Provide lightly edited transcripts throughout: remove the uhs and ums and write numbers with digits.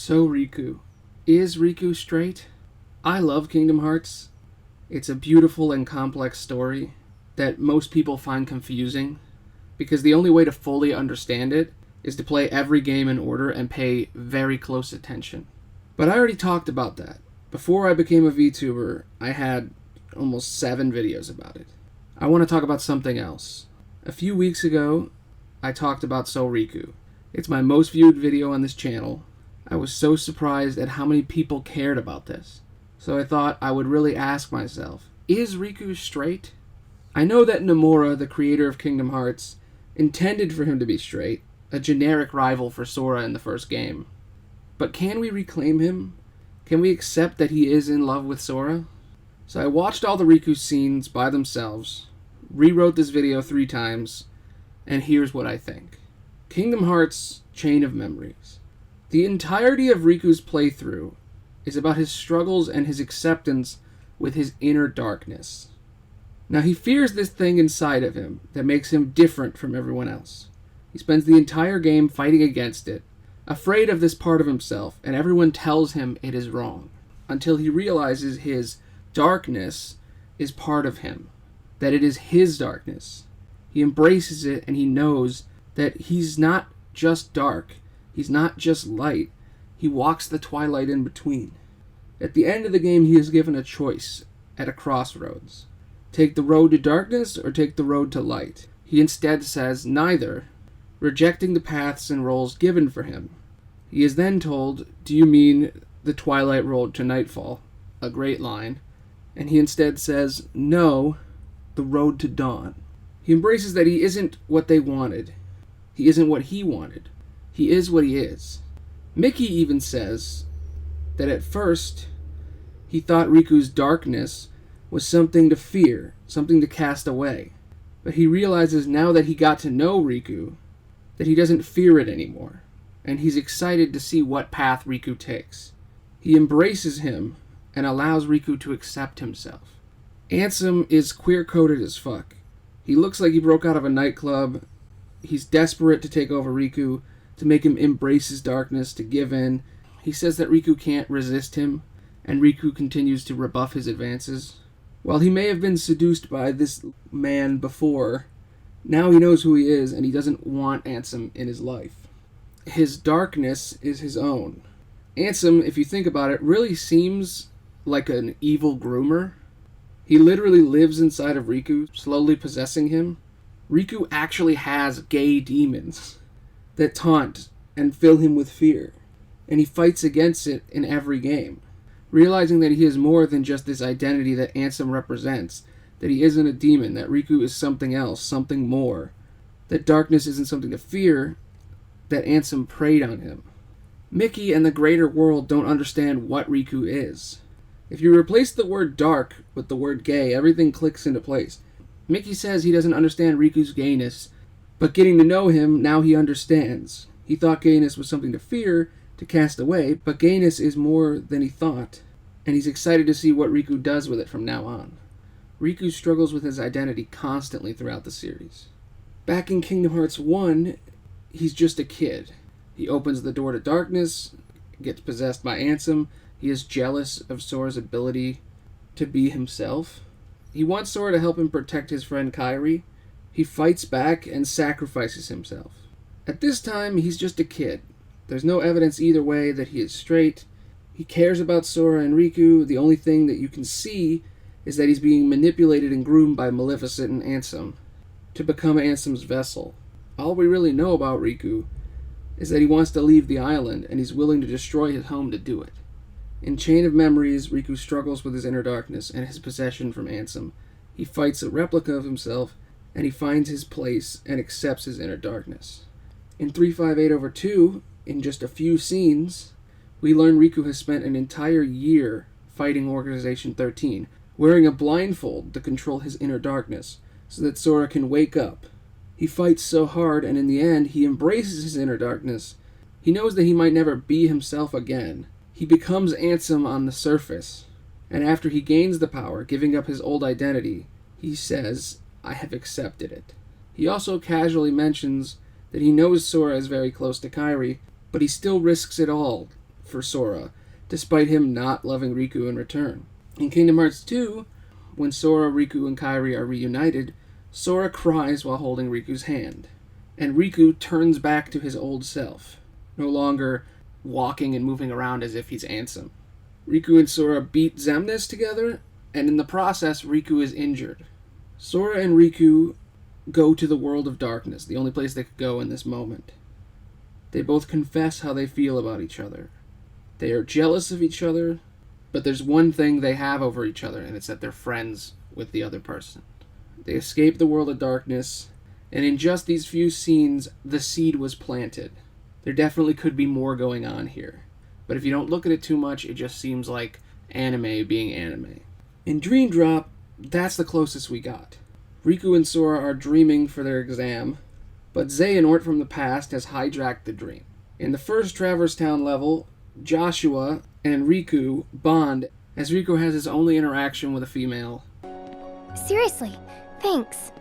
So Riku. Is Riku straight? I love Kingdom Hearts. It's a beautiful and complex story that most people find confusing, because the only way to fully understand it is to play every game in order and pay very close attention. But I already talked about that. Before I became a VTuber, I had almost 7 videos about it. I want to talk about something else. A few weeks ago, I talked about So Riku. It's my most viewed video on this channel. I was so surprised at how many people cared about this. So I thought I would really ask myself, is Riku straight? I know that Nomura, the creator of Kingdom Hearts, intended for him to be straight, a generic rival for Sora in the first game. But can we reclaim him? Can we accept that he is in love with Sora? So I watched all the Riku scenes by themselves, rewrote this video 3 times, and here's what I think. Kingdom Hearts Chain of Memories. The entirety of Riku's playthrough is about his struggles and his acceptance with his inner darkness. Now he fears this thing inside of him that makes him different from everyone else. He spends the entire game fighting against it, afraid of this part of himself, and everyone tells him it is wrong, until he realizes his darkness is part of him, that it is his darkness. He embraces it, and he knows that he's not just dark, he's not just light, he walks the twilight in between. At the end of the game, he is given a choice at a crossroads. Take the road to darkness or take the road to light. He instead says neither, rejecting the paths and roles given for him. He is then told, do you mean the twilight road to nightfall? A great line. And he instead says, no, the road to dawn. He embraces that he isn't what they wanted. He isn't what he wanted. He is what he is. Mickey even says that at first he thought Riku's darkness was something to fear, something to cast away. But he realizes now that he got to know Riku that he doesn't fear it anymore, and he's excited to see what path Riku takes. He embraces him and allows Riku to accept himself. Ansem is queer-coded as fuck. He looks like he broke out of a nightclub. He's desperate to take over Riku, to make him embrace his darkness, to give in. He says that Riku can't resist him, and Riku continues to rebuff his advances. While he may have been seduced by this man before, now he knows who he is, and he doesn't want Ansem in his life. His darkness is his own. Ansem, if you think about it, really seems like an evil groomer. He literally lives inside of Riku, slowly possessing him. Riku actually has gay demons that taunt and fill him with fear, and he fights against it in every game, realizing that he is more than just this identity that Ansem represents, that he isn't a demon, that Riku is something else, something more, that darkness isn't something to fear, that Ansem preyed on him. Mickey and the greater world don't understand what Riku is. If you replace the word dark with the word gay, everything clicks into place. Mickey says he doesn't understand Riku's gayness, but getting to know him, now he understands. He thought gayness was something to fear, to cast away, but gayness is more than he thought, and he's excited to see what Riku does with it from now on. Riku struggles with his identity constantly throughout the series. Back in Kingdom Hearts 1, he's just a kid. He opens the door to darkness, gets possessed by Ansem. He is jealous of Sora's ability to be himself. He wants Sora to help him protect his friend Kairi. He fights back and sacrifices himself. At this time, he's just a kid. There's no evidence either way that he is straight. He cares about Sora and Riku. The only thing that you can see is that he's being manipulated and groomed by Maleficent and Ansem to become Ansem's vessel. All we really know about Riku is that he wants to leave the island, and he's willing to destroy his home to do it. In Chain of Memories, Riku struggles with his inner darkness and his possession from Ansem. He fights a replica of himself, and he finds his place and accepts his inner darkness. In 358/2, in just a few scenes, we learn Riku has spent an entire year fighting Organization 13, wearing a blindfold to control his inner darkness, so that Sora can wake up. He fights so hard, and in the end, he embraces his inner darkness. He knows that he might never be himself again. He becomes Ansem on the surface, and after he gains the power, giving up his old identity, he says, I have accepted it. He also casually mentions that he knows Sora is very close to Kairi, but he still risks it all for Sora, despite him not loving Riku in return. In Kingdom Hearts 2, when Sora, Riku, and Kairi are reunited, Sora cries while holding Riku's hand, and Riku turns back to his old self, no longer walking and moving around as if he's Ansem. Riku and Sora beat Xemnas together, and in the process, Riku is injured. Sora and Riku go to the world of darkness, the only place they could go in this moment. They both confess how they feel about each other. They are jealous of each other, but there's one thing they have over each other, and it's that they're friends with the other person. They escape the world of darkness, and in just these few scenes, the seed was planted. There definitely could be more going on here, but if you don't look at it too much, it just seems like anime being anime. In Dream Drop, that's the closest we got. Riku and Sora are dreaming for their exam, but Xehanort from the past has hijacked the dream. In the first Traverse Town level, Joshua and Riku bond as Riku has his only interaction with a female. Seriously, thanks.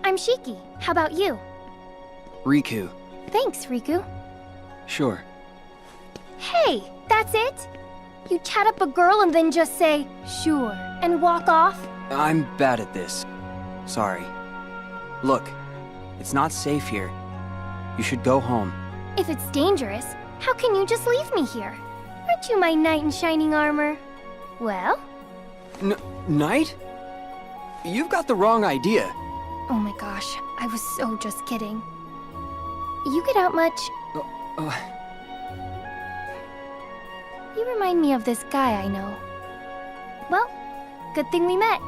I'm Shiki. How about you? Riku. Thanks, Riku. Sure. Hey, that's it? You chat up a girl and then just say, sure, and walk off? I'm bad at this. Sorry. Look, it's not safe here. You should go home. If it's dangerous, how can you just leave me here? Aren't you my knight in shining armor? Well? Knight? You've got the wrong idea. Oh my gosh, I was so just kidding. You get out much? You remind me of this guy I know. Well, good thing we met.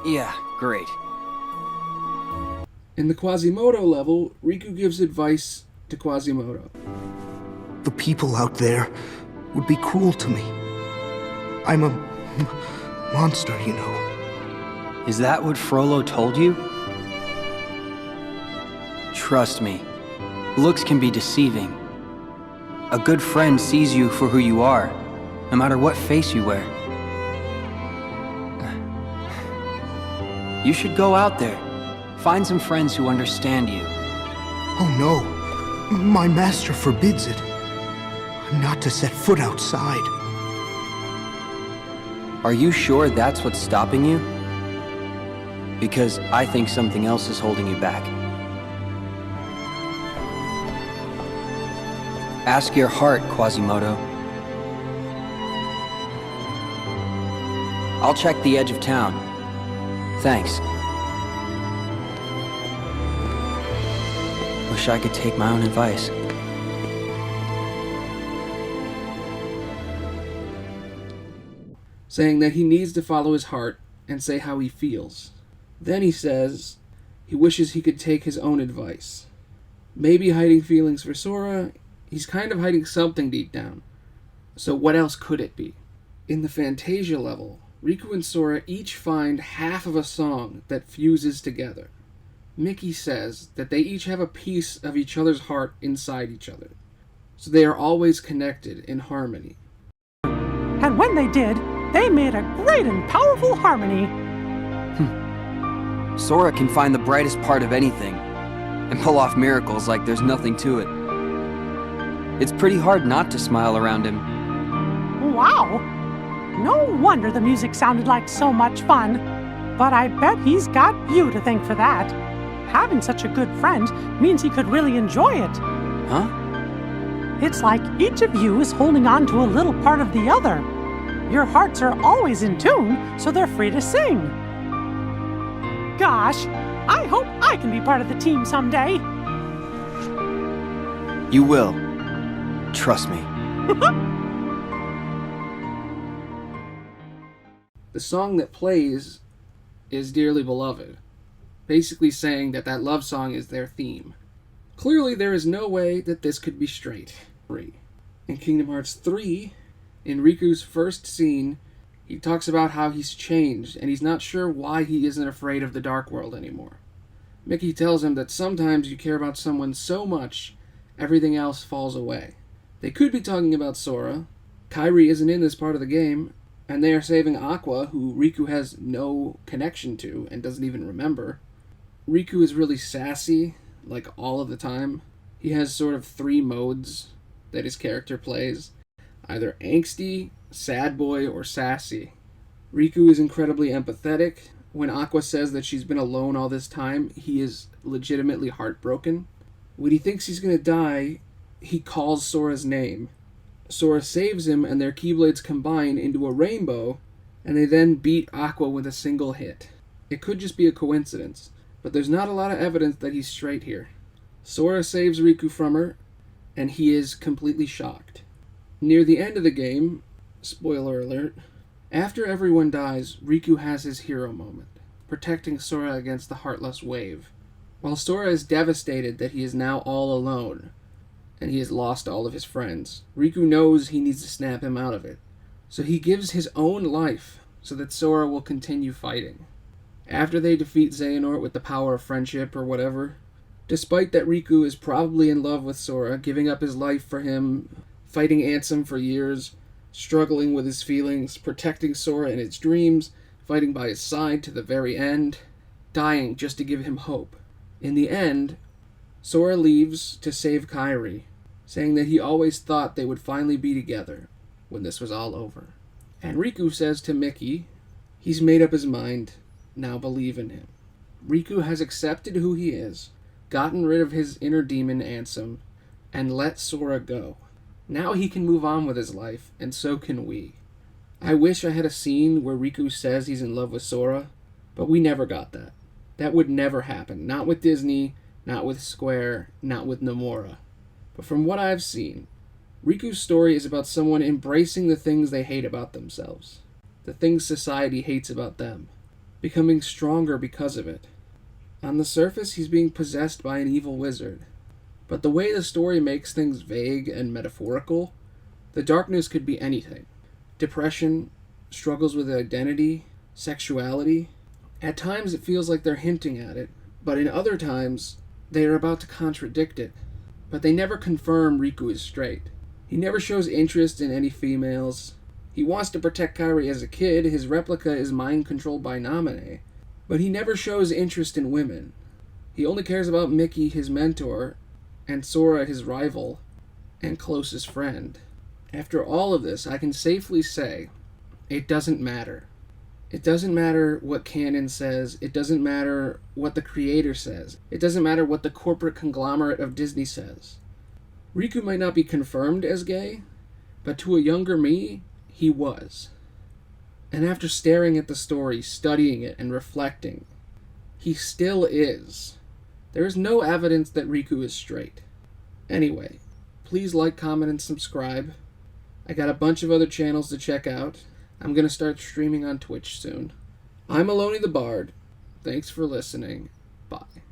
Yeah, great. In the Quasimodo level, Riku gives advice to Quasimodo. The people out there would be cruel to me. I'm a monster, you know. Is that what Frollo told you? Trust me, looks can be deceiving. A good friend sees you for who you are, no matter what face you wear. You should go out there. Find some friends who understand you. Oh no, my master forbids it. I'm not to set foot outside. Are you sure that's what's stopping you? Because I think something else is holding you back. Ask your heart, Quasimodo. I'll check the edge of town. Thanks. Wish I could take my own advice. Saying that he needs to follow his heart and say how he feels. Then he says he wishes he could take his own advice. Maybe hiding feelings for Sora, he's kind of hiding something deep down. So what else could it be? In the Fantasia level, Riku and Sora each find half of a song that fuses together. Mickey says that they each have a piece of each other's heart inside each other, so they are always connected in harmony. And when they did, they made a great and powerful harmony. Sora can find the brightest part of anything, and pull off miracles like there's nothing to it. It's pretty hard not to smile around him. Wow! No wonder the music sounded like so much fun. But I bet he's got you to thank for that. Having such a good friend means he could really enjoy it. Huh? It's like each of you is holding on to a little part of the other. Your hearts are always in tune, so they're free to sing. Gosh, I hope I can be part of the team someday. You will. Trust me. The song that plays is Dearly Beloved, basically saying that that love song is their theme. Clearly, there is no way that this could be straight. In Kingdom Hearts 3, in Riku's first scene, he talks about how he's changed, and he's not sure why he isn't afraid of the Dark World anymore. Mickey tells him that sometimes you care about someone so much, everything else falls away. They could be talking about Sora. Kairi isn't in this part of the game, and they are saving Aqua, who Riku has no connection to and doesn't even remember. Riku is really sassy, like all of the time. He has sort of 3 modes that his character plays. either angsty, sad boy, or sassy. Riku is incredibly empathetic. When Aqua says that she's been alone all this time, he is legitimately heartbroken. When he thinks he's going to die, he calls Sora's name. Sora saves him, and their Keyblades combine into a rainbow, and they then beat Aqua with a single hit. It could just be a coincidence, but there's not a lot of evidence that he's straight here. Sora saves Riku from her, and he is completely shocked. Near the end of the game, spoiler alert, after everyone dies, Riku has his hero moment, protecting Sora against the Heartless Wave. While Sora is devastated that he is now all alone, and he has lost all of his friends, Riku knows he needs to snap him out of it. So he gives his own life so that Sora will continue fighting. After they defeat Xehanort with the power of friendship or whatever, despite that Riku is probably in love with Sora, giving up his life for him, fighting Ansem for years, struggling with his feelings, protecting Sora in his dreams, fighting by his side to the very end, dying just to give him hope. In the end, Sora leaves to save Kairi, saying that he always thought they would finally be together when this was all over. And Riku says to Mickey, he's made up his mind, now believe in him. Riku has accepted who he is, gotten rid of his inner demon Ansem, and let Sora go. Now he can move on with his life, and so can we. I wish I had a scene where Riku says he's in love with Sora, but we never got that. That would never happen. Not with Disney, not with Square, not with Nomura. But from what I've seen, Riku's story is about someone embracing the things they hate about themselves, the things society hates about them, becoming stronger because of it. On the surface, he's being possessed by an evil wizard, but the way the story makes things vague and metaphorical, the darkness could be anything. Depression, struggles with identity, sexuality. At times it feels like they're hinting at it, but in other times they are about to contradict it. But they never confirm Riku is straight. He never shows interest in any females. He wants to protect Kairi as a kid. His replica is mind-controlled by Naminé. But he never shows interest in women. He only cares about Mickey, his mentor, and Sora, his rival, and closest friend. After all of this, I can safely say, it doesn't matter. It doesn't matter what canon says. It doesn't matter what the creator says. It doesn't matter what the corporate conglomerate of Disney says. Riku might not be confirmed as gay, but to a younger me, he was. And after staring at the story, studying it, and reflecting, he still is. There is no evidence that Riku is straight. Anyway, please like, comment, and subscribe. I got a bunch of other channels to check out. I'm going to start streaming on Twitch soon. I'm Aloney the Bard. Thanks for listening. Bye.